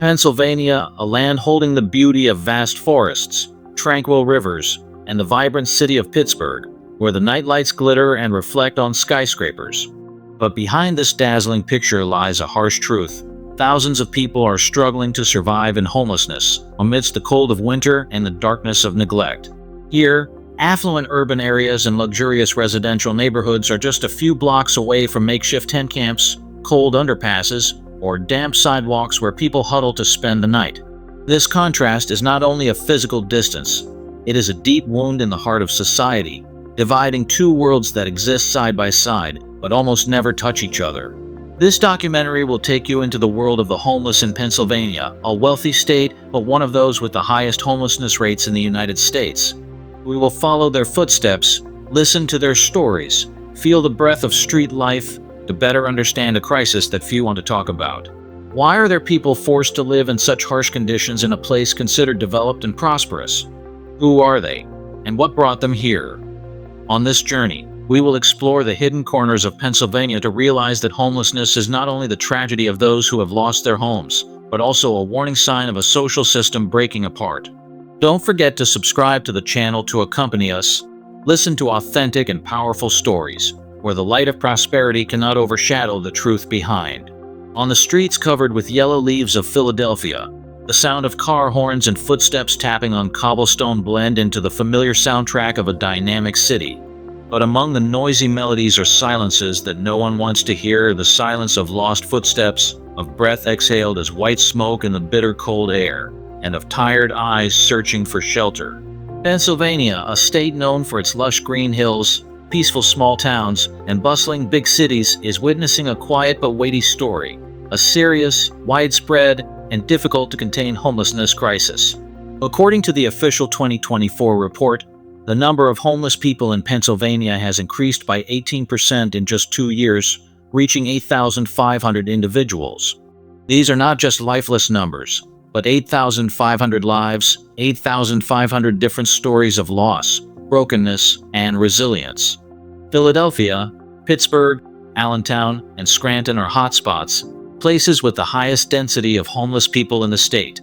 Pennsylvania, a land holding the beauty of vast forests, tranquil rivers, and the vibrant city of Pittsburgh, where the nightlights glitter and reflect on skyscrapers. But behind this dazzling picture lies a harsh truth. Thousands of people are struggling to survive in homelessness, amidst the cold of winter and the darkness of neglect. Here, affluent urban areas and luxurious residential neighborhoods are just a few blocks away from makeshift tent camps, cold underpasses, or damp sidewalks where people huddle to spend the night. This contrast is not only a physical distance, it is a deep wound in the heart of society, dividing two worlds that exist side by side but almost never touch each other. This documentary will take you into the world of the homeless in Pennsylvania, a wealthy state, but one of those with the highest homelessness rates in the United States. We will follow their footsteps, listen to their stories, feel the breath of street life, to better understand a crisis that few want to talk about. Why are there people forced to live in such harsh conditions in a place considered developed and prosperous? Who are they, and what brought them here? On this journey, we will explore the hidden corners of Pennsylvania to realize that homelessness is not only the tragedy of those who have lost their homes, but also a warning sign of a social system breaking apart. Don't forget to subscribe to the channel to accompany us. Listen to authentic and powerful stories, where the light of prosperity cannot overshadow the truth behind. On the streets covered with yellow leaves of Philadelphia, the sound of car horns and footsteps tapping on cobblestone blend into the familiar soundtrack of a dynamic city. But among the noisy melodies are silences that no one wants to hear, the silence of lost footsteps, of breath exhaled as white smoke in the bitter cold air, and of tired eyes searching for shelter. Pennsylvania, a state known for its lush green hills, peaceful small towns, and bustling big cities, is witnessing a quiet but weighty story, a serious, widespread, and difficult to contain homelessness crisis. According to the official 2024 report, the number of homeless people in Pennsylvania has increased by 18% in just 2 years, reaching 8,500 individuals. These are not just lifeless numbers, but 8,500 lives, 8,500 different stories of loss, brokenness, and resilience. Philadelphia, Pittsburgh, Allentown, and Scranton are hotspots, places with the highest density of homeless people in the state.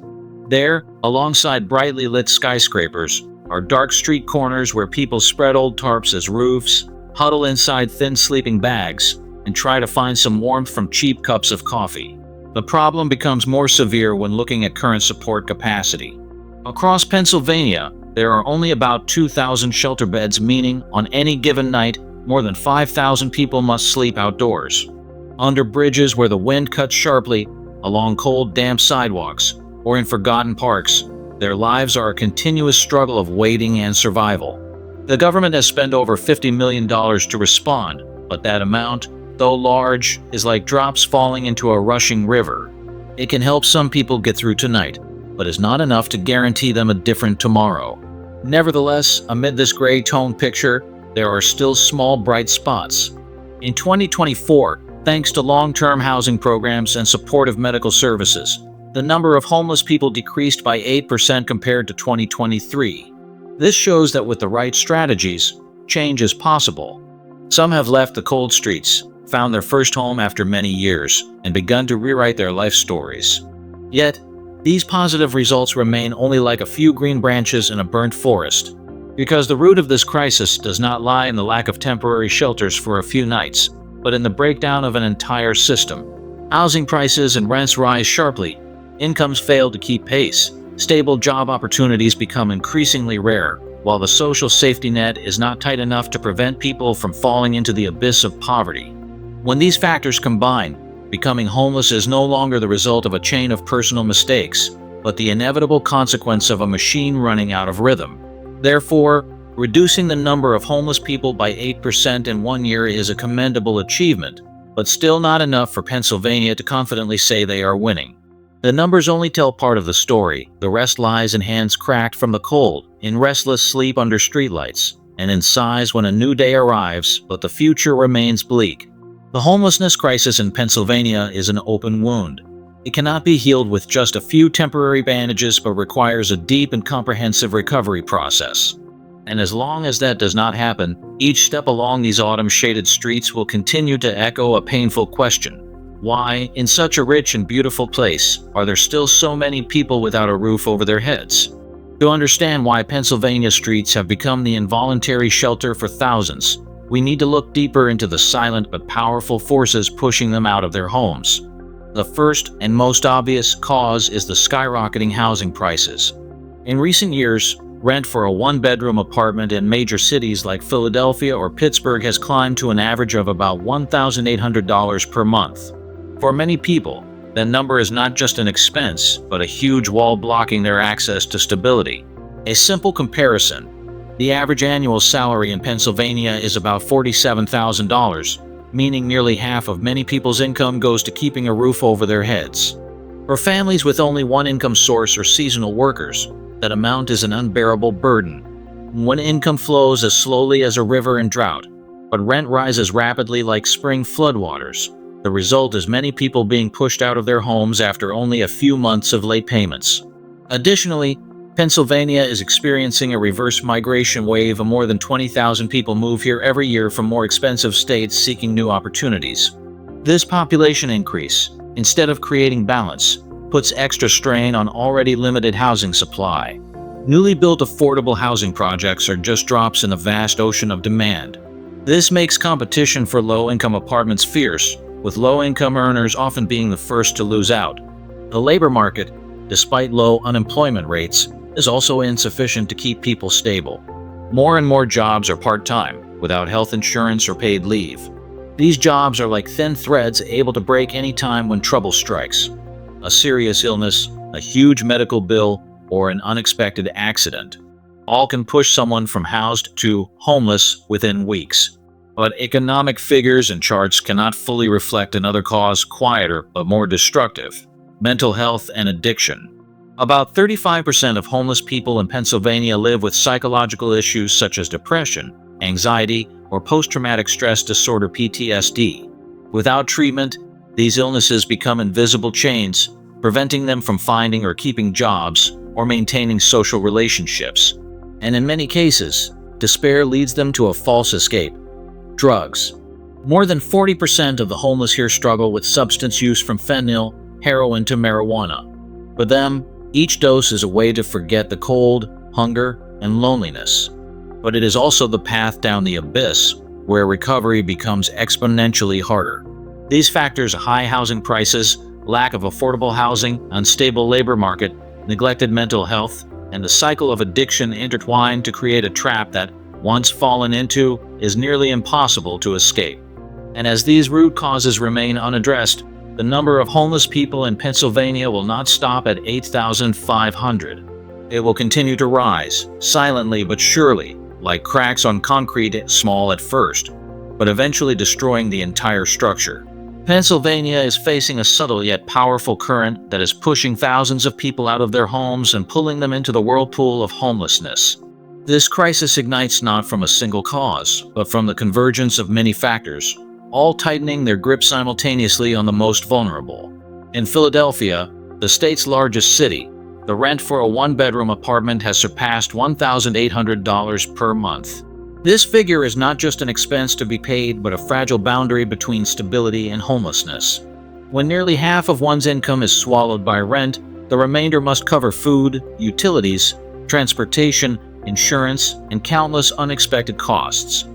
There, alongside brightly lit skyscrapers, are dark street corners where people spread old tarps as roofs, huddle inside thin sleeping bags, and try to find some warmth from cheap cups of coffee. The problem becomes more severe when looking at current support capacity. Across Pennsylvania, there are only about 2,000 shelter beds, meaning on any given night, more than 5,000 people must sleep outdoors. Under bridges where the wind cuts sharply, along cold, damp sidewalks, or in forgotten parks, their lives are a continuous struggle of waiting and survival. The government has spent over $50 million to respond, but that amount, though large, is like drops falling into a rushing river. It can help some people get through tonight, but is not enough to guarantee them a different tomorrow. Nevertheless, amid this gray tone picture, there are still small bright spots. In 2024, thanks to long-term housing programs and supportive medical services, the number of homeless people decreased by 8% compared to 2023. This shows that with the right strategies, change is possible. Some have left the cold streets, found their first home after many years, and begun to rewrite their life stories. Yet, these positive results remain only like a few green branches in a burnt forest, because the root of this crisis does not lie in the lack of temporary shelters for a few nights, but in the breakdown of an entire system. Housing prices and rents rise sharply, incomes fail to keep pace, stable job opportunities become increasingly rare, while the social safety net is not tight enough to prevent people from falling into the abyss of poverty. When these factors combine, becoming homeless is no longer the result of a chain of personal mistakes, but the inevitable consequence of a machine running out of rhythm. Therefore, reducing the number of homeless people by 8% in 1 year is a commendable achievement, but still not enough for Pennsylvania to confidently say they are winning. The numbers only tell part of the story. The rest lies in hands cracked from the cold, in restless sleep under streetlights, and in sighs when a new day arrives, but the future remains bleak. The homelessness crisis in Pennsylvania is an open wound. It cannot be healed with just a few temporary bandages, but requires a deep and comprehensive recovery process. And as long as that does not happen, each step along these autumn-shaded streets will continue to echo a painful question. Why, in such a rich and beautiful place, are there still so many people without a roof over their heads? To understand why Pennsylvania streets have become the involuntary shelter for thousands, we need to look deeper into the silent but powerful forces pushing them out of their homes. The first and most obvious cause is the skyrocketing housing prices. In recent years, rent for a one-bedroom apartment in major cities like Philadelphia or Pittsburgh has climbed to an average of about $1,800 per month. For many people, that number is not just an expense, but a huge wall blocking their access to stability. A simple comparison: the average annual salary in Pennsylvania is about $47,000, meaning nearly half of many people's income goes to keeping a roof over their heads. For families with only one income source or seasonal workers, that amount is an unbearable burden. When income flows as slowly as a river in drought, but rent rises rapidly like spring floodwaters, the result is many people being pushed out of their homes after only a few months of late payments. Additionally, Pennsylvania is experiencing a reverse migration wave of more than 20,000 people move here every year from more expensive states seeking new opportunities. This population increase, instead of creating balance, puts extra strain on already limited housing supply. Newly built affordable housing projects are just drops in the vast ocean of demand. This makes competition for low-income apartments fierce, with low-income earners often being the first to lose out. The labor market, despite low unemployment rates, is also insufficient to keep people stable. More and more jobs are part-time, without health insurance or paid leave. These jobs are like thin threads able to break any time when trouble strikes. A serious illness, a huge medical bill, or an unexpected accident. All can push someone from housed to homeless within weeks. But economic figures and charts cannot fully reflect another cause quieter but more destructive: mental health and addiction. About 35% of homeless people in Pennsylvania live with psychological issues such as depression, anxiety, or post-traumatic stress disorder (PTSD). Without treatment, these illnesses become invisible chains, preventing them from finding or keeping jobs or maintaining social relationships. And in many cases, despair leads them to a false escape: drugs. More than 40% of the homeless here struggle with substance use, from fentanyl, heroin to marijuana. For them, each dose is a way to forget the cold, hunger, and loneliness. But it is also the path down the abyss, where recovery becomes exponentially harder. These factors: high housing prices, lack of affordable housing, unstable labor market, neglected mental health, and the cycle of addiction intertwine to create a trap that, once fallen into, is nearly impossible to escape. And as these root causes remain unaddressed, the number of homeless people in Pennsylvania will not stop at 8,500. It will continue to rise, silently but surely, like cracks on concrete, small at first, but eventually destroying the entire structure. Pennsylvania is facing a subtle yet powerful current that is pushing thousands of people out of their homes and pulling them into the whirlpool of homelessness. This crisis ignites not from a single cause, but from the convergence of many factors, all tightening their grip simultaneously on the most vulnerable. In Philadelphia, the state's largest city, the rent for a one-bedroom apartment has surpassed $1,800 per month. This figure is not just an expense to be paid, but a fragile boundary between stability and homelessness. When nearly half of one's income is swallowed by rent, the remainder must cover food, utilities, transportation, insurance, and countless unexpected costs.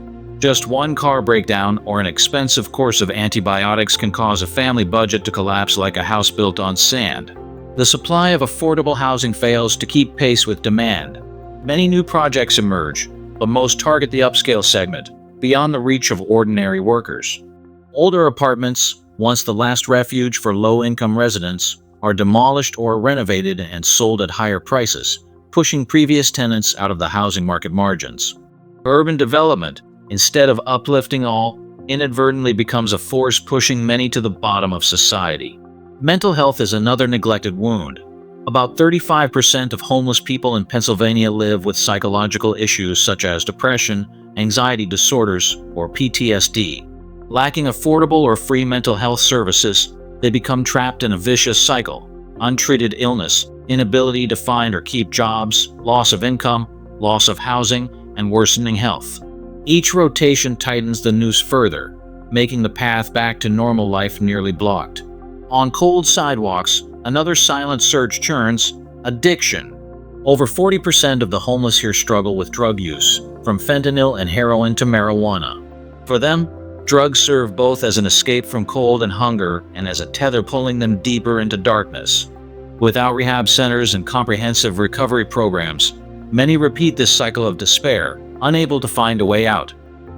Just one car breakdown or an expensive course of antibiotics can cause a family budget to collapse like a house built on sand. The supply of affordable housing fails to keep pace with demand. Many new projects emerge, but most target the upscale segment, beyond the reach of ordinary workers. Older apartments, once the last refuge for low-income residents, are demolished or renovated and sold at higher prices, pushing previous tenants out of the housing market margins. Urban development, instead of uplifting all, inadvertently becomes a force pushing many to the bottom of society. Mental health is another neglected wound. About 35% of homeless people in Pennsylvania live with psychological issues such as depression, anxiety disorders, or PTSD. Lacking affordable or free mental health services, they become trapped in a vicious cycle: untreated illness, inability to find or keep jobs, loss of income, loss of housing, and worsening health. Each rotation tightens the noose further, making the path back to normal life nearly blocked. On cold sidewalks, another silent surge churns: addiction. Over 40% of the homeless here struggle with drug use, from fentanyl and heroin to marijuana. For them, drugs serve both as an escape from cold and hunger and as a tether pulling them deeper into darkness. Without rehab centers and comprehensive recovery programs, many repeat this cycle of despair, unable to find a way out.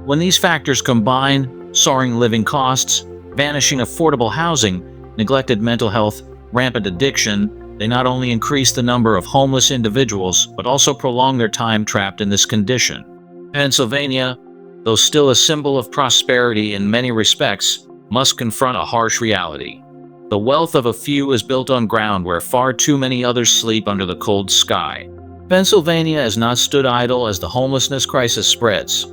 When these factors combine, soaring living costs, vanishing affordable housing, neglected mental health, rampant addiction, they not only increase the number of homeless individuals, but also prolong their time trapped in this condition. Pennsylvania, though still a symbol of prosperity in many respects, must confront a harsh reality. The wealth of a few is built on ground where far too many others sleep under the cold sky. Pennsylvania has not stood idle as the homelessness crisis spreads.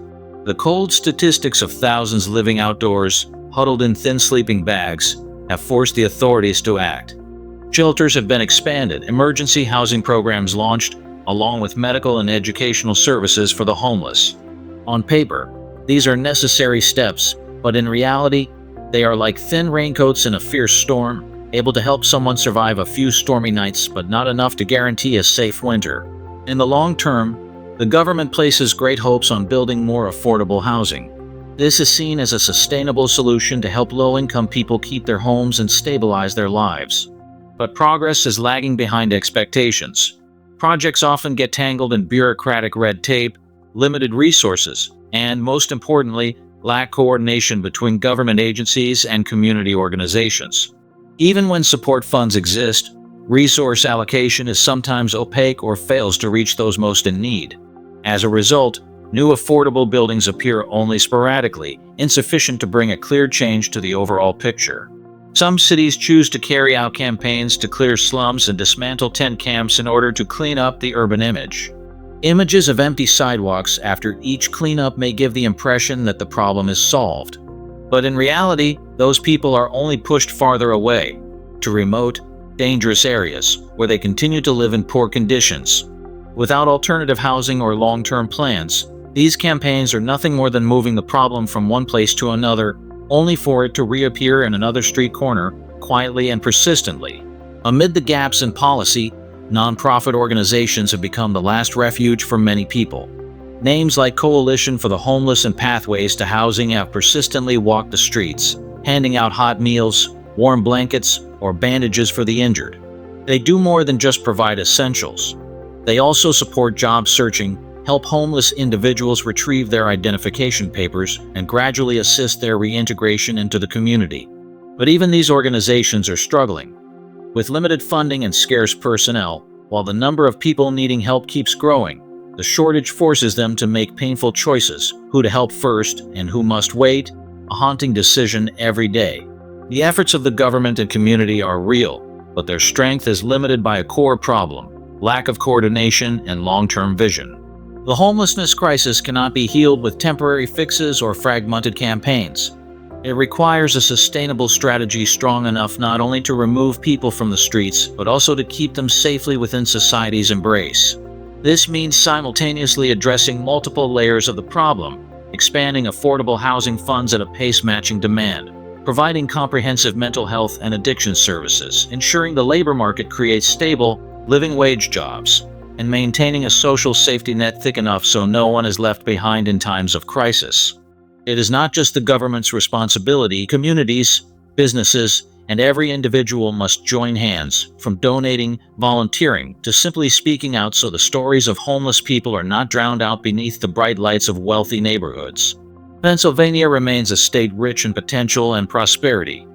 The cold statistics of thousands living outdoors, huddled in thin sleeping bags, have forced the authorities to act. Shelters have been expanded, emergency housing programs launched, along with medical and educational services for the homeless. On paper, these are necessary steps, but in reality, they are like thin raincoats in a fierce storm, able to help someone survive a few stormy nights, but not enough to guarantee a safe winter. In the long term, the government places great hopes on building more affordable housing. This is seen as a sustainable solution to help low-income people keep their homes and stabilize their lives. But progress is lagging behind expectations. Projects often get tangled in bureaucratic red tape, limited resources, and, most importantly, lack coordination between government agencies and community organizations. Even when support funds exist, resource allocation is sometimes opaque or fails to reach those most in need. As a result, new affordable buildings appear only sporadically, insufficient to bring a clear change to the overall picture. Some cities choose to carry out campaigns to clear slums and dismantle tent camps in order to clean up the urban image. Images of empty sidewalks after each cleanup may give the impression that the problem is solved. But in reality, those people are only pushed farther away, to remote, dangerous areas, where they continue to live in poor conditions. Without alternative housing or long-term plans, these campaigns are nothing more than moving the problem from one place to another, only for it to reappear in another street corner, quietly and persistently. Amid the gaps in policy, nonprofit organizations have become the last refuge for many people. Names like Coalition for the Homeless and Pathways to Housing have persistently walked the streets, handing out hot meals, warm blankets, or bandages for the injured. They do more than just provide essentials. They also support job searching, help homeless individuals retrieve their identification papers, and gradually assist their reintegration into the community. But even these organizations are struggling. With limited funding and scarce personnel, while the number of people needing help keeps growing, the shortage forces them to make painful choices: who to help first and who must wait, a haunting decision every day. The efforts of the government and community are real, but their strength is limited by a core problem: lack of coordination and long-term vision. The homelessness crisis cannot be healed with temporary fixes or fragmented campaigns. It requires a sustainable strategy strong enough not only to remove people from the streets, but also to keep them safely within society's embrace. This means simultaneously addressing multiple layers of the problem, expanding affordable housing funds at a pace matching demand, providing comprehensive mental health and addiction services, ensuring the labor market creates stable, living wage jobs, and maintaining a social safety net thick enough so no one is left behind in times of crisis. It is not just the government's responsibility. Communities, businesses, and every individual must join hands, from donating, volunteering, to simply speaking out so the stories of homeless people are not drowned out beneath the bright lights of wealthy neighborhoods. Pennsylvania remains a state rich in potential and prosperity.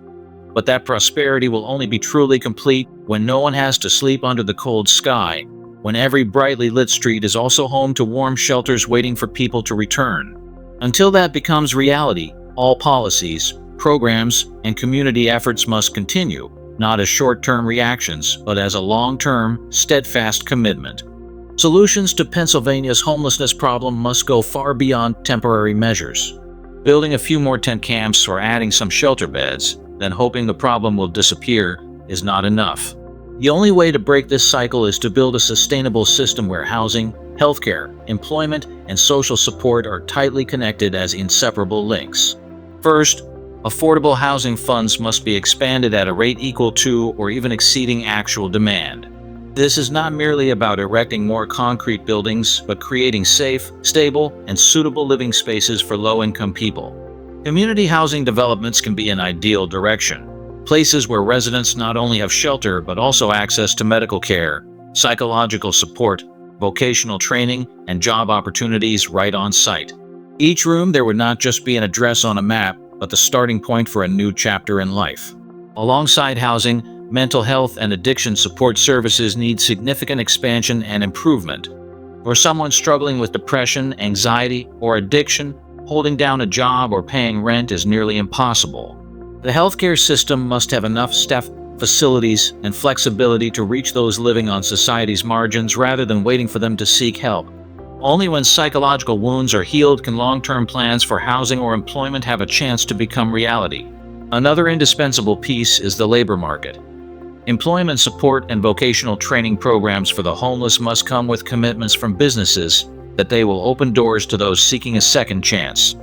But that prosperity will only be truly complete when no one has to sleep under the cold sky, when every brightly lit street is also home to warm shelters waiting for people to return. Until that becomes reality, all policies, programs, and community efforts must continue, not as short-term reactions, but as a long-term, steadfast commitment. Solutions to Pennsylvania's homelessness problem must go far beyond temporary measures. Building a few more tent camps or adding some shelter beds, then hoping the problem will disappear, is not enough. The only way to break this cycle is to build a sustainable system where housing, healthcare, employment, and social support are tightly connected as inseparable links. First, Affordable housing funds must be expanded at a rate equal to or even exceeding actual demand. This is not merely about erecting more concrete buildings, but creating safe, stable, and suitable living spaces for low-income people. Community housing developments can be an ideal direction. Places where residents not only have shelter, but also access to medical care, psychological support, vocational training, and job opportunities right on site. Each room there would not just be an address on a map, but the starting point for a new chapter in life. Alongside housing, mental health and addiction support services need significant expansion and improvement. For someone struggling with depression, anxiety, or addiction, holding down a job or paying rent is nearly impossible. The healthcare system must have enough staff, facilities, and flexibility to reach those living on society's margins rather than waiting for them to seek help. Only when psychological wounds are healed can long-term plans for housing or employment have a chance to become reality. Another indispensable piece is the labor market. Employment support and vocational training programs for the homeless must come with commitments from businesses that they will open doors to those seeking a second chance.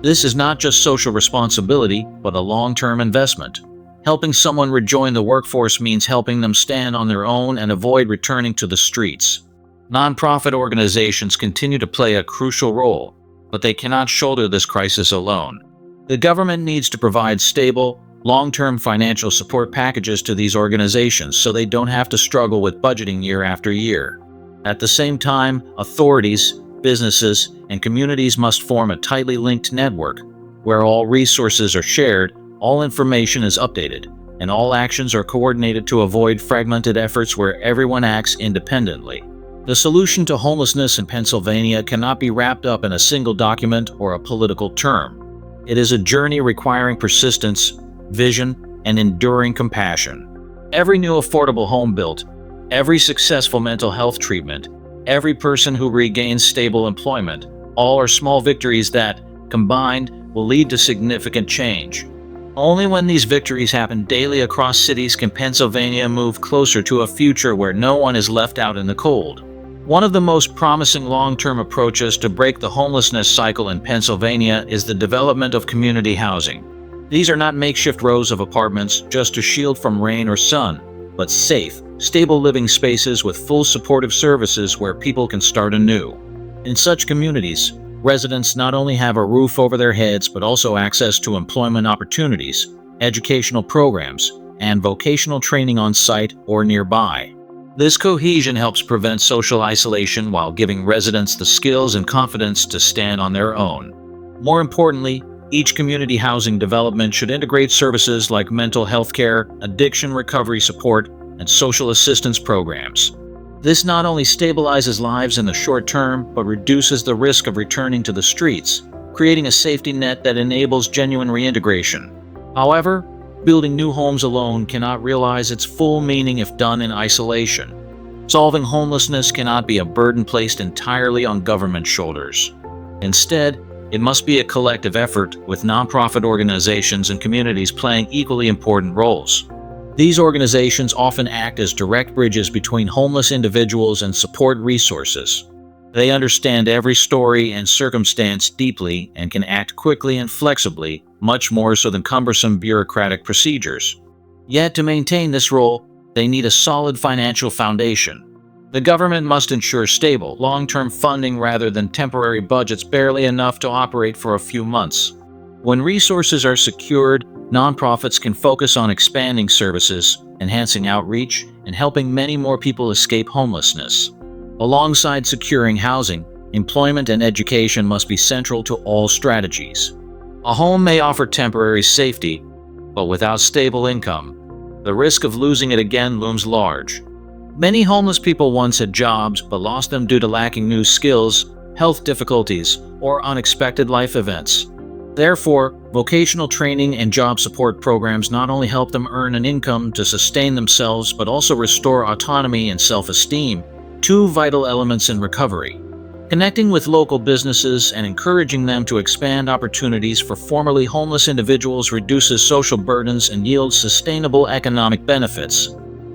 This is not just social responsibility, but a long-term investment. Helping someone rejoin the workforce means helping them stand on their own and avoid returning to the streets. Nonprofit organizations continue to play a crucial role, but they cannot shoulder this crisis alone. The government needs to provide stable, long-term financial support packages to these organizations so they don't have to struggle with budgeting year after year. At the same time, authorities, businesses, and communities must form a tightly linked network where all resources are shared, all information is updated, and all actions are coordinated to avoid fragmented efforts where everyone acts independently. The solution to homelessness in Pennsylvania cannot be wrapped up in a single document or a political term. It is a journey requiring persistence, vision, and enduring compassion. Every new affordable home built, every successful mental health treatment, every person who regains stable employment, all are small victories that, combined, will lead to significant change. Only when these victories happen daily across cities can Pennsylvania move closer to a future where no one is left out in the cold. One of the most promising long-term approaches to break the homelessness cycle in Pennsylvania is the development of community housing. These are not makeshift rows of apartments just to shield from rain or sun, but safe, stable living spaces with full supportive services where people can start anew. In such communities, residents not only have a roof over their heads but also access to employment opportunities, educational programs, and vocational training on site or nearby. This cohesion helps prevent social isolation while giving residents the skills and confidence to stand on their own. More importantly, each community housing development should integrate services like mental health care, addiction recovery support, and social assistance programs. This not only stabilizes lives in the short term, but reduces the risk of returning to the streets, creating a safety net that enables genuine reintegration. However, building new homes alone cannot realize its full meaning if done in isolation. Solving homelessness cannot be a burden placed entirely on government shoulders. Instead, it must be a collective effort, with nonprofit organizations and communities playing equally important roles. These organizations often act as direct bridges between homeless individuals and support resources. They understand every story and circumstance deeply and can act quickly and flexibly, much more so than cumbersome bureaucratic procedures. Yet to maintain this role, they need a solid financial foundation. The government must ensure stable, long-term funding rather than temporary budgets barely enough to operate for a few months. When resources are secured, nonprofits can focus on expanding services, enhancing outreach, and helping many more people escape homelessness. Alongside securing housing, employment and education must be central to all strategies. A home may offer temporary safety, but without stable income, the risk of losing it again looms large. Many homeless people once had jobs but lost them due to lacking new skills, health difficulties, or unexpected life events. Therefore, vocational training and job support programs not only help them earn an income to sustain themselves but also restore autonomy and self-esteem, two vital elements in recovery. Connecting with local businesses and encouraging them to expand opportunities for formerly homeless individuals reduces social burdens and yields sustainable economic benefits.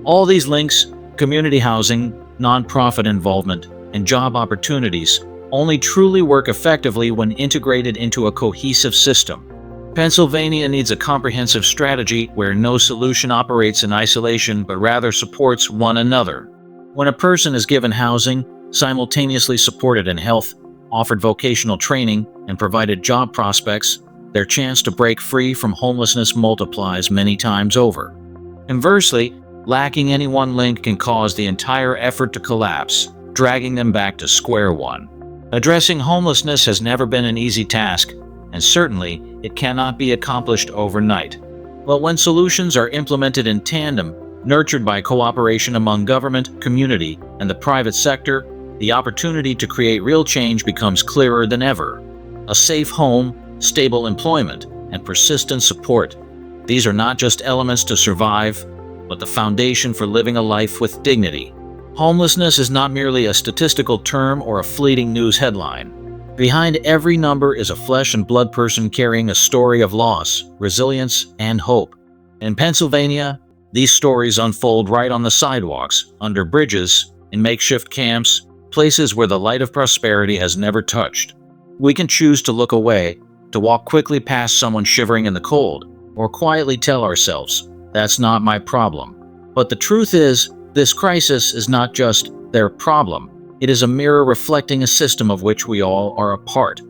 All these links, community housing, nonprofit involvement, and job opportunities, only truly work effectively when integrated into a cohesive system. Pennsylvania needs a comprehensive strategy where no solution operates in isolation but rather supports one another. When a person is given housing, simultaneously supported in health, offered vocational training, and provided job prospects, their chance to break free from homelessness multiplies many times over. Conversely, lacking any one link can cause the entire effort to collapse, dragging them back to square one. Addressing homelessness has never been an easy task, and certainly it cannot be accomplished overnight. But when solutions are implemented in tandem, nurtured by cooperation among government, community, and the private sector, the opportunity to create real change becomes clearer than ever. A safe home, stable employment, and persistent support. These are not just elements to survive, but the foundation for living a life with dignity. Homelessness is not merely a statistical term or a fleeting news headline. Behind every number is a flesh and blood person carrying a story of loss, resilience, and hope. In Pennsylvania, these stories unfold right on the sidewalks, under bridges, in makeshift camps, places where the light of prosperity has never touched. We can choose to look away, to walk quickly past someone shivering in the cold, or quietly tell ourselves, "That's not my problem." But the truth is, this crisis is not just their problem. It is a mirror reflecting a system of which we all are a part.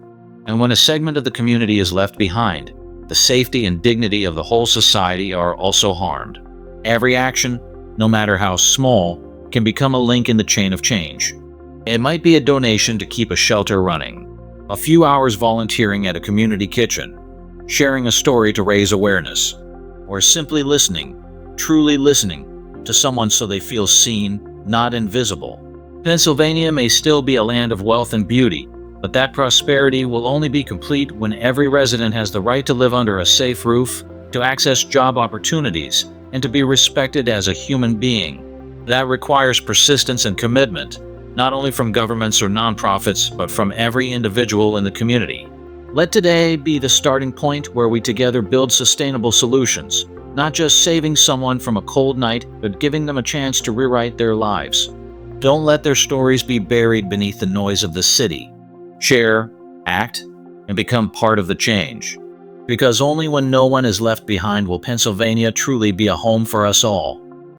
And when a segment of the community is left behind, the safety and dignity of the whole society are also harmed. Every action, no matter how small, can become a link in the chain of change. It might be a donation to keep a shelter running, a few hours volunteering at a community kitchen, sharing a story to raise awareness, or simply listening, truly listening, to someone so they feel seen, not invisible. Pennsylvania may still be a land of wealth and beauty, but that prosperity will only be complete when every resident has the right to live under a safe roof, to access job opportunities, and to be respected as a human being. That requires persistence and commitment, not only from governments or nonprofits, but from every individual in the community. Let today be the starting point where we together build sustainable solutions, not just saving someone from a cold night, but giving them a chance to rewrite their lives. Don't let their stories be buried beneath the noise of the city. Share, act, and become part of the change. Because only when no one is left behind will Pennsylvania truly be a home for us all.